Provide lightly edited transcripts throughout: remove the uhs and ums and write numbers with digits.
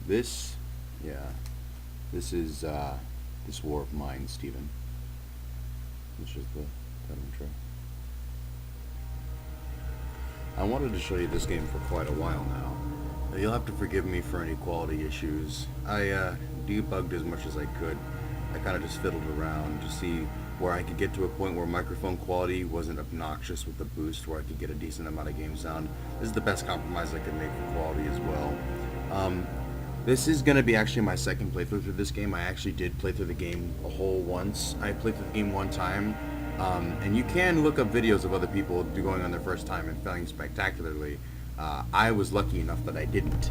This, yeah, this is this war of mine, Stephen. Which is the intro. I wanted to show you this game for quite a while now. You'll have to forgive me for any quality issues. I debugged as much as I could. I kind of just fiddled around to see where I could get to a point where microphone quality wasn't obnoxious with the boost, where I could get a decent amount of game sound. This is the best compromise I could make for quality as well. Um, this is going to be actually my second playthrough through this game. I actually did play through the game a whole once. I played through the game one time, and you can look up videos of other people going on their first time and failing spectacularly. I was lucky enough that I didn't.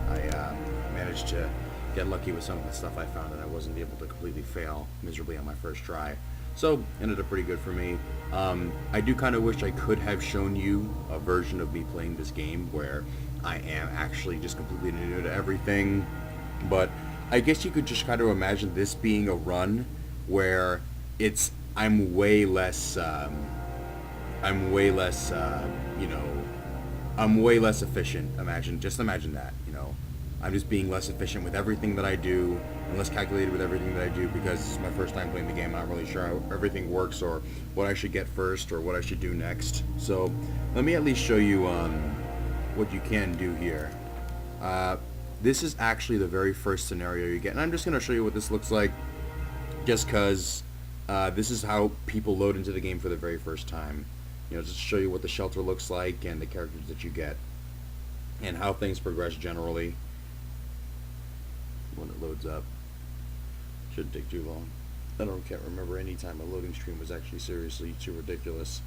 I managed to get lucky with some of the stuff I found, and I wasn't able to completely fail miserably on my first try. So, ended up pretty good for me. I do kind of wish I could have shown you a version of me playing this game where I am actually just completely new to everything. But I guess you could just kind of imagine this being a run where it's I'm way less I'm way less you know I'm way less efficient. Imagine that, I'm just being less efficient with everything that I do and less calculated with everything that I do because it's my first time playing the game. I'm not really sure how everything works or what I should get first or what I should do next. So let me at least show you what you can do here. This is actually the very first scenario you get, and I'm just going to show you what this looks like just because this is how people load into the game for the very first time. Just to show you what the shelter looks like and the characters that you get and how things progress generally when it loads up. Shouldn't take too long. Can't remember any time a loading screen was actually seriously too ridiculous.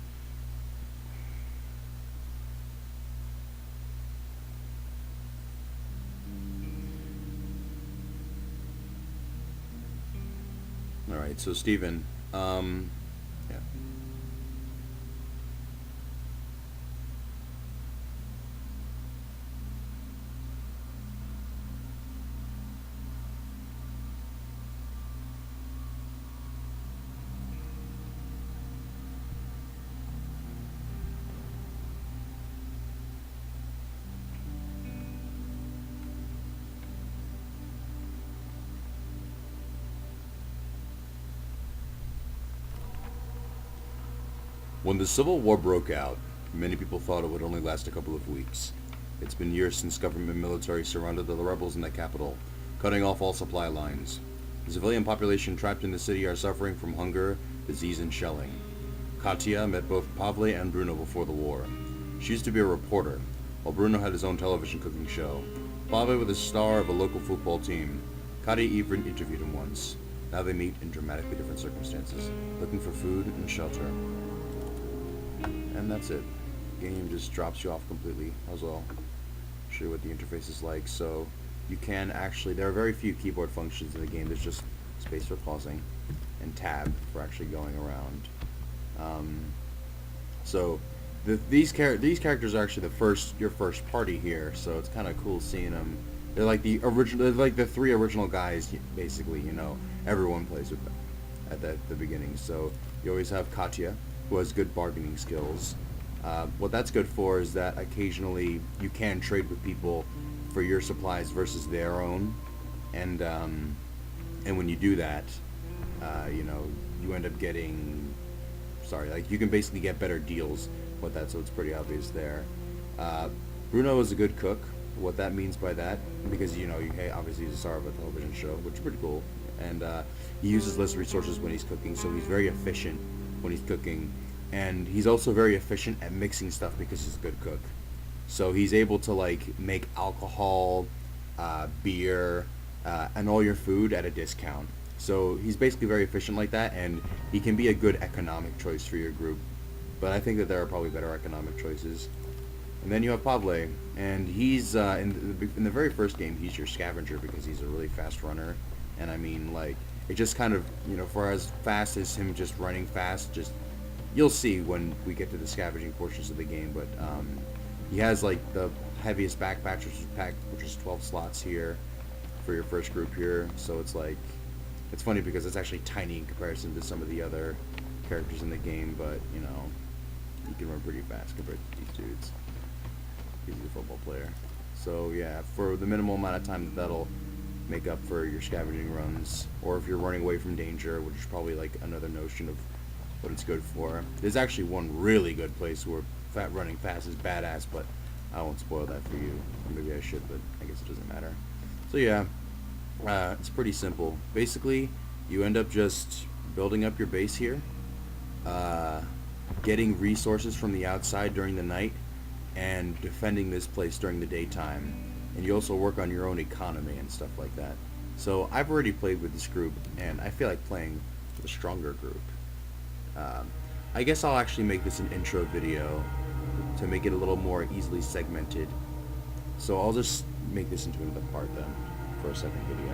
Alright, so Steven, yeah. When the Civil War broke out, many people thought it would only last a couple of weeks. It's been years since government and military surrounded the rebels in the capital, cutting off all supply lines. The civilian population trapped in the city are suffering from hunger, disease, and shelling. Katya met both Pavle and Bruno before the war. She used to be a reporter, while Bruno had his own television cooking show. Pavle was the star of a local football team. Katya even interviewed him once. Now they meet in dramatically different circumstances, looking for food and shelter. And that's it. The game just drops you off completely as well. Show you what the interface is like. So you can actually, there are very few keyboard functions in the game. There's just space for pausing and tab for actually going around. So these characters are actually your first party here. So it's kind of cool seeing them. They're like the original, they're like the three original guys, basically. Everyone plays with them at the beginning. So you always have Katya, who has good bargaining skills. What that's good for is that occasionally you can trade with people for your supplies versus their own, and when you do that, you end up getting, you can basically get better deals with that. So it's pretty obvious there. Bruno is a good cook. What that means by that, because obviously he's a star of a television show, which is pretty cool, and he uses less resources when he's cooking, so he's very efficient when he's cooking, and he's also very efficient at mixing stuff because he's a good cook. So he's able to make alcohol, beer, and all your food at a discount. So he's basically very efficient like that, and he can be a good economic choice for your group. But I think that there are probably better economic choices. And then you have Pavle, and he's in the very first game he's your scavenger because he's a really fast runner, and I mean it just kind of for as fast as him just running fast, just you'll see when we get to the scavenging portions of the game. But he has the heaviest backpack, which is 12 slots here for your first group here. So it's funny because it's actually tiny in comparison to some of the other characters in the game, but you can run pretty fast compared to these dudes. He's a football player. So yeah, for the minimal amount of time that'll make up for your scavenging runs, or if you're running away from danger, which is probably like another notion of what it's good for. There's actually one really good place where running fast is badass, but I won't spoil that for you. Or maybe I should, but I guess it doesn't matter. So yeah, it's pretty simple. Basically, you end up just building up your base here, uh, getting resources from the outside during the night, and defending this place during the daytime. And you also work on your own economy and stuff like that. So I've already played with this group, and I feel like playing with a stronger group. Um, I guess I'll actually make this an intro video to make it a little more easily segmented. So I'll just make this into another part then for a second video.